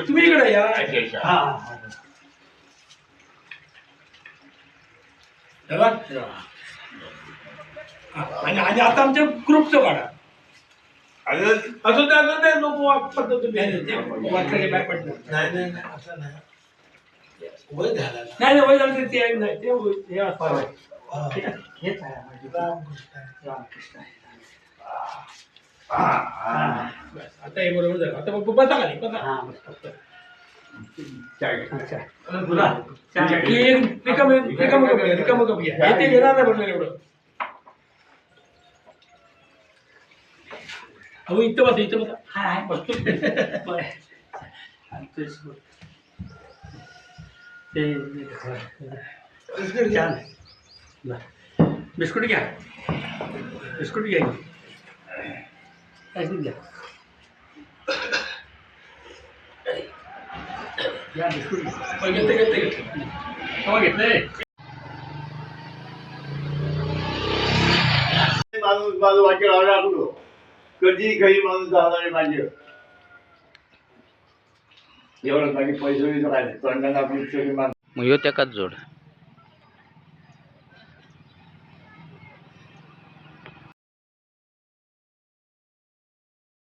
तुम्ही इकडे या. आणि आता आमच्या ग्रुपचं काढा. अजून ते लोक पद्धत वाटलं काय पडलं नाही असं नाही. वय झालं नाही वय झालं ते नाही ते हेच आहे रामकृष्ण. आता हे बरोबर झालं. आता मग बसा खाली बसा. रिकामं कप घ्या. ते घेणार नाही म्हणलं एवढं. अहो इथं बसा हाय बसतो. बिस्कुट घ्या बिस्कुट घ्या घ्या बिस्कुट घेतले घेतले. माणूस माझं वाक्य लावला असतो कधी काही माणूस जाणार माझे एवढं काही पैसे काय तोंडाने आपण मग ह्यो त्याकाच जोड.